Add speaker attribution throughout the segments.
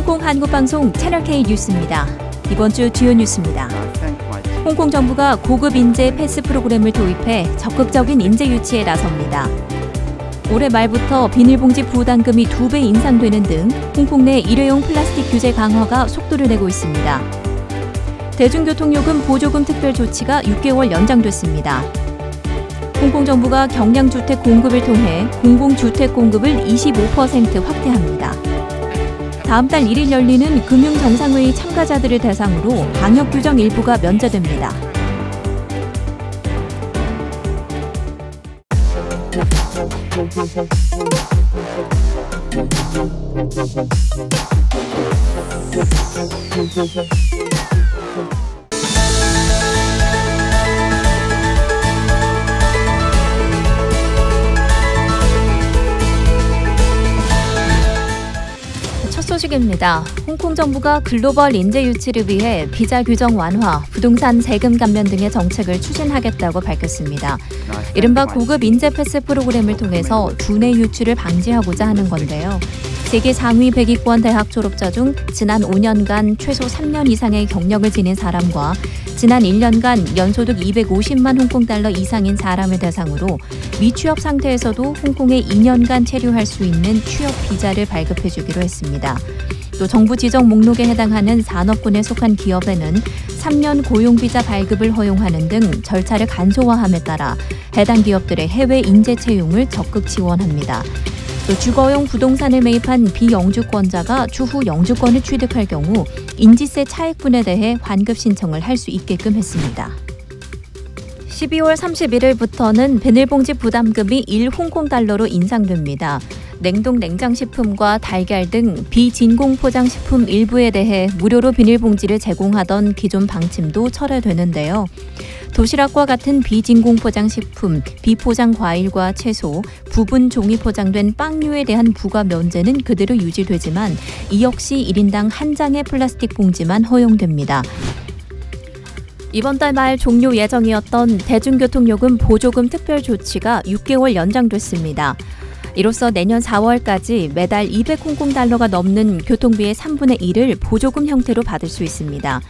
Speaker 1: 홍콩 한국방송 채널K 뉴스입니다. 이번 주 주요 뉴스입니다. 홍콩 정부가 고급 인재 패스 프로그램을 도입해 적극적인 인재 유치에 나섭니다. 올해 말부터 비닐봉지 부담금이 2배 인상되는 등 홍콩 내 일회용 플라스틱 규제 강화가 속도를 내고 있습니다. 대중교통요금 보조금 특별 조치가 6개월 연장됐습니다. 홍콩 정부가 경량주택 공급을 통해 공공주택 공급을 25% 확대합니다. 다음 달 1일 열리는 금융정상회의 참가자들을 대상으로 방역규정 일부가 면제됩니다. 소식입니다. 홍콩 정부가 글로벌 인재 유치를 위해 비자 규정 완화, 부동산 세금 감면 등의 정책을 추진하겠다고 밝혔습니다. 이른바 고급 인재 패스 프로그램을 통해서 두뇌 유출을 방지하고자 하는 건데요. 세계 상위 100위권 대학 졸업자 중 지난 5년간 최소 3년 이상의 경력을 지닌 사람과 지난 1년간 연소득 250만 홍콩 달러 이상인 사람을 대상으로 미취업 상태에서도 홍콩에 2년간 체류할 수 있는 취업 비자를 발급해 주기로 했습니다. 또 정부 지정 목록에 해당하는 산업군에 속한 기업에는 3년 고용비자 발급을 허용하는 등 절차를 간소화함에 따라 해당 기업들의 해외 인재 채용을 적극 지원합니다. 또 주거용 부동산을 매입한 비영주권자가 추후 영주권을 취득할 경우 인지세 차액분에 대해 환급 신청을 할 수 있게끔 했습니다. 12월 31일부터는 비닐봉지 부담금이 1홍콩 달러로 인상됩니다. 냉동 냉장식품과 달걀 등 비진공 포장식품 일부에 대해 무료로 비닐봉지를 제공하던 기존 방침도 철회되는데요. 도시락과 같은 비진공 포장식품, 비포장 과일과 채소, 부분 종이 포장된 빵류에 대한 부가 면제는 그대로 유지되지만 이 역시 1인당 한 장의 플라스틱 봉지만 허용됩니다. 이번 달 말 종료 예정이었던 대중교통요금 보조금 특별 조치가 6개월 연장됐습니다. 이로써 내년 4월까지 매달 200홍콩 달러가 넘는 교통비의 3분의 1을 보조금 형태로 받을 수 있습니다.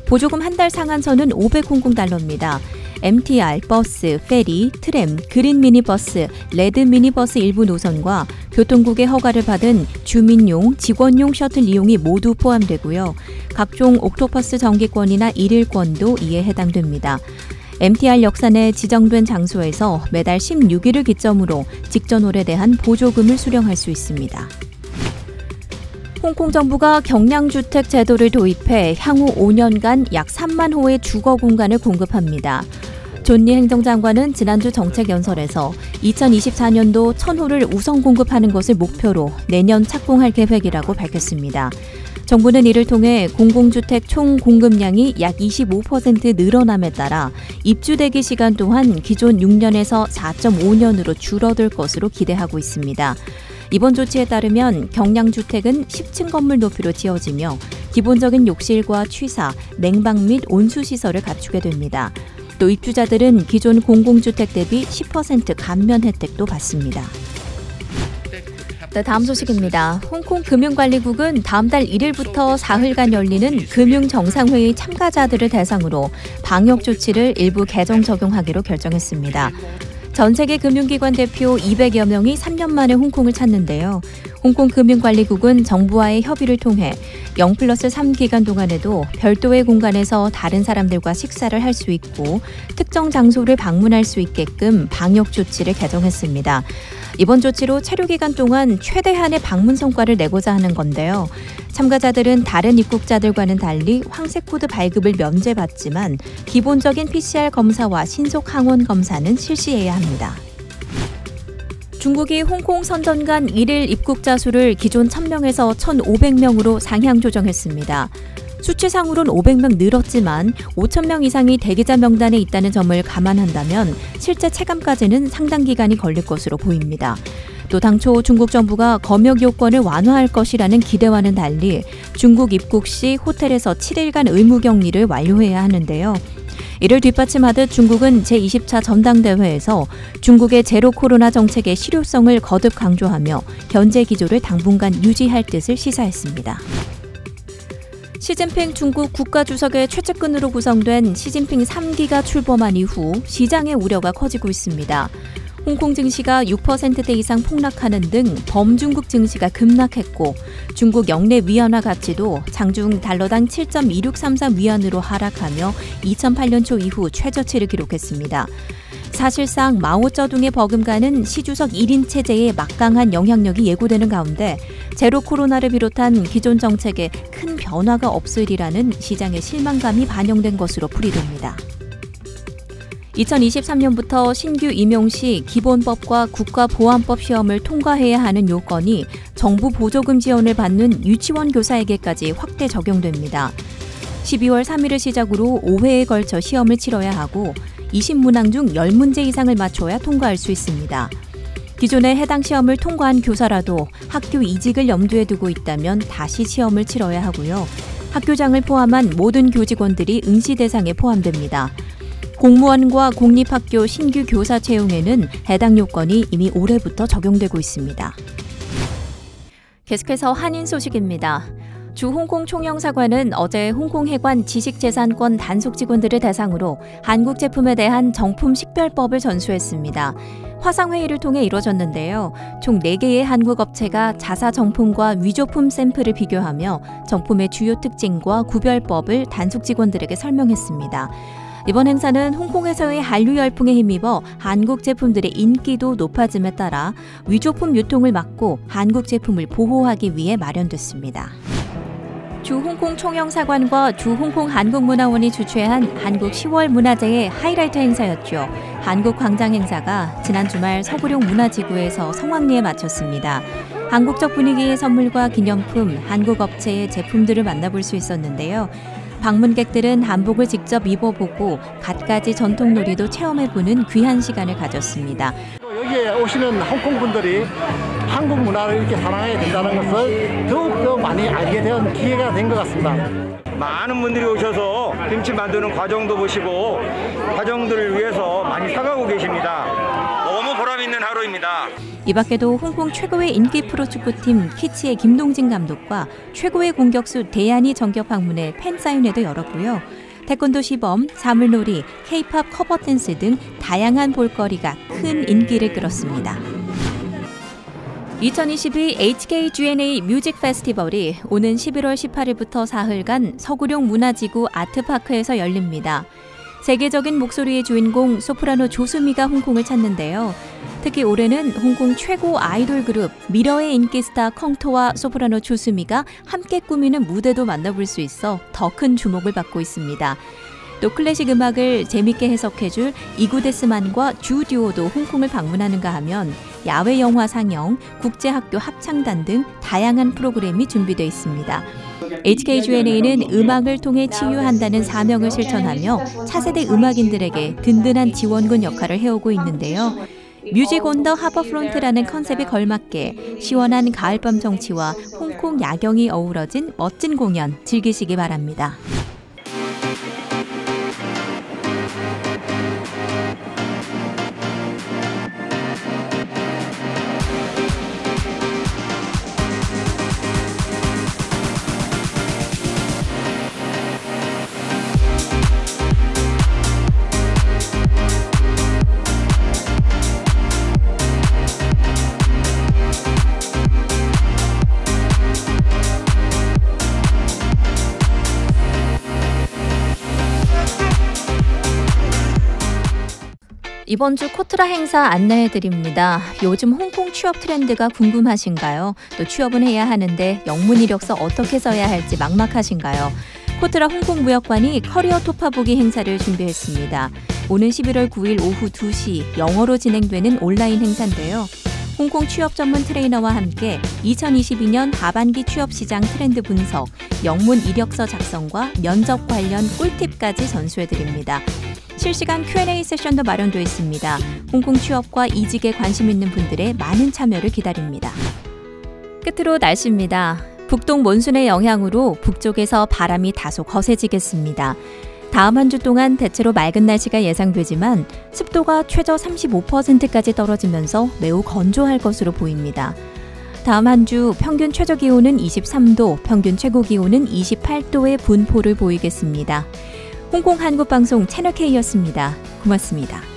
Speaker 1: 보조금 한 달 상한선은 500홍콩 달러입니다. MTR, 버스, 페리, 트램, 그린 미니버스, 레드 미니버스 일부 노선과 교통국의 허가를 받은 주민용, 직원용 셔틀 이용이 모두 포함되고요. 각종 옥토퍼스 정기권이나 일일권도 이에 해당됩니다. MTR 역사 내 지정된 장소에서 매달 16일을 기점으로 직전홀에 대한 보조금을 수령할 수 있습니다. 홍콩 정부가 경량주택 제도를 도입해 향후 5년간 약 3만 호의 주거 공간을 공급합니다. 존리 행정장관은 지난주 정책연설에서 2024년도 1,000호를 우선 공급하는 것을 목표로 내년 착공할 계획이라고 밝혔습니다. 정부는 이를 통해 공공주택 총 공급량이 약 25% 늘어남에 따라 입주 대기 시간 또한 기존 6년에서 4.5년으로 줄어들 것으로 기대하고 있습니다. 이번 조치에 따르면 경량주택은 10층 건물 높이로 지어지며 기본적인 욕실과 취사, 냉방 및 온수시설을 갖추게 됩니다. 또 입주자들은 기존 공공주택 대비 10% 감면 혜택도 받습니다. 네, 다음 소식입니다. 홍콩 금융관리국은 다음 달 1일부터 사흘간 열리는 금융정상회의 참가자들을 대상으로 방역 조치를 일부 개정 적용하기로 결정했습니다. 전 세계 금융기관 대표 200여 명이 3년 만에 홍콩을 찾는데요. 홍콩 금융관리국은 정부와의 협의를 통해 0+3 기간 동안에도 별도의 공간에서 다른 사람들과 식사를 할 수 있고 특정 장소를 방문할 수 있게끔 방역 조치를 개정했습니다. 이번 조치로 체류 기간 동안 최대한의 방문 성과를 내고자 하는 건데요. 참가자들은 다른 입국자들과는 달리 황색 코드 발급을 면제받지만 기본적인 PCR 검사와 신속 항원 검사는 실시해야 합니다. 중국이 홍콩 선전간 1일 입국자 수를 기존 1,000명에서 1,500명으로 상향 조정했습니다. 수치상으로는 500명 늘었지만 5,000명 이상이 대기자 명단에 있다는 점을 감안한다면 실제 체감까지는 상당 기간이 걸릴 것으로 보입니다. 또 당초 중국 정부가 검역 요건을 완화할 것이라는 기대와는 달리 중국 입국 시 호텔에서 7일간 의무격리를 완료해야 하는데요. 이를 뒷받침하듯 중국은 제20차 전당대회에서 중국의 제로 코로나 정책의 실효성을 거듭 강조하며 현재 기조를 당분간 유지할 뜻을 시사했습니다. 시진핑 중국 국가주석의 최측근으로 구성된 시진핑 3기가 출범한 이후 시장의 우려가 커지고 있습니다. 홍콩 증시가 6%대 이상 폭락하는 등 범중국 증시가 급락했고 중국 영내 위안화 가치도 장중 달러당 7.2633 위안으로 하락하며 2008년 초 이후 최저치를 기록했습니다. 사실상 마오쩌둥의 버금가는 시주석 1인 체제의 막강한 영향력이 예고되는 가운데 제로 코로나를 비롯한 기존 정책에 큰 변화가 없으리라는 시장의 실망감이 반영된 것으로 풀이됩니다. 2023년부터 신규 임용 시 기본법과 국가보안법 시험을 통과해야 하는 요건이 정부 보조금 지원을 받는 유치원 교사에게까지 확대 적용됩니다. 12월 3일을 시작으로 5회에 걸쳐 시험을 치러야 하고 20문항 중 10문제 이상을 맞춰야 통과할 수 있습니다. 기존에 해당 시험을 통과한 교사라도 학교 이직을 염두에 두고 있다면 다시 시험을 치러야 하고요. 학교장을 포함한 모든 교직원들이 응시 대상에 포함됩니다. 공무원과 공립학교 신규 교사 채용에는 해당 요건이 이미 올해부터 적용되고 있습니다. 계속해서 한인 소식입니다. 주 홍콩 총영사관은 어제 홍콩 해관 지식재산권 단속 직원들을 대상으로 한국 제품에 대한 정품 식별법을 전수했습니다. 화상회의를 통해 이뤄졌는데요. 총 4개의 한국 업체가 자사 정품과 위조품 샘플을 비교하며 정품의 주요 특징과 구별법을 단속 직원들에게 설명했습니다. 이번 행사는 홍콩에서의 한류 열풍에 힘입어 한국 제품들의 인기도 높아짐에 따라 위조품 유통을 막고 한국 제품을 보호하기 위해 마련됐습니다. 주 홍콩 총영사관과 주 홍콩 한국문화원이 주최한 한국 10월 문화제의 하이라이트 행사였죠. 한국광장 행사가 지난 주말 서구룡 문화지구에서 성황리에 마쳤습니다. 한국적 분위기의 선물과 기념품, 한국 업체의 제품들을 만나볼 수 있었는데요. 방문객들은 한복을 직접 입어보고 갖가지 전통놀이도 체험해보는 귀한 시간을 가졌습니다.
Speaker 2: 여기에 오시는 홍콩 분들이 한국 문화를 이렇게 사랑해야 된다는 것을 더욱더 많이 알게 된 기회가 된 것 같습니다.
Speaker 3: 많은 분들이 오셔서 김치 만드는 과정도 보시고 가정들을 위해서 많이 사가고 계십니다. 너무 보람있는 하루입니다.
Speaker 1: 이 밖에도 홍콩 최고의 인기 프로축구팀 키치의 김동진 감독과 최고의 공격수 대안이 정격 방문해 팬사인회도 열었고요. 태권도 시범, 사물놀이, K-팝 커버 댄스 등 다양한 볼거리가 큰 인기를 끌었습니다. 2022 HKGNA 뮤직 페스티벌이 오는 11월 18일부터 사흘간 서구룡 문화지구 아트파크에서 열립니다. 세계적인 목소리의 주인공 소프라노 조수미가 홍콩을 찾는데요. 특히 올해는 홍콩 최고 아이돌 그룹 미러의 인기 스타 컹토와 소프라노 조수미가 함께 꾸미는 무대도 만나볼 수 있어 더 큰 주목을 받고 있습니다. 또 클래식 음악을 재밌게 해석해줄 이구데스만과 주 듀오도 홍콩을 방문하는가 하면 야외 영화 상영, 국제학교 합창단 등 다양한 프로그램이 준비되어 있습니다. HKGNA는 음악을 통해 치유한다는 사명을 실천하며 차세대 음악인들에게 든든한 지원군 역할을 해오고 있는데요. 뮤직 온 더 하버프론트라는 컨셉에 걸맞게 시원한 가을밤 정치와 홍콩 야경이 어우러진 멋진 공연 즐기시기 바랍니다. 이번 주 코트라 행사 안내해드립니다. 요즘 홍콩 취업 트렌드가 궁금하신가요? 또 취업은 해야 하는데 영문 이력서 어떻게 써야 할지 막막하신가요? 코트라 홍콩무역관이 커리어 토파보기 행사를 준비했습니다. 오는 11월 9일 오후 2시 영어로 진행되는 온라인 행사인데요. 홍콩 취업 전문 트레이너와 함께 2022년 하반기 취업시장 트렌드 분석, 영문 이력서 작성과 면접 관련 꿀팁까지 전수해드립니다. 실시간 Q&A 세션도 마련되어 있습니다. 홍콩 취업과 이직에 관심 있는 분들의 많은 참여를 기다립니다. 끝으로 날씨입니다. 북동 몬순의 영향으로 북쪽에서 바람이 다소 거세지겠습니다. 다음 한 주 동안 대체로 맑은 날씨가 예상되지만 습도가 최저 35%까지 떨어지면서 매우 건조할 것으로 보입니다. 다음 한 주 평균 최저 기온은 23도, 평균 최고 기온은 28도의 분포를 보이겠습니다. 홍콩 한국방송 채널K였습니다. 고맙습니다.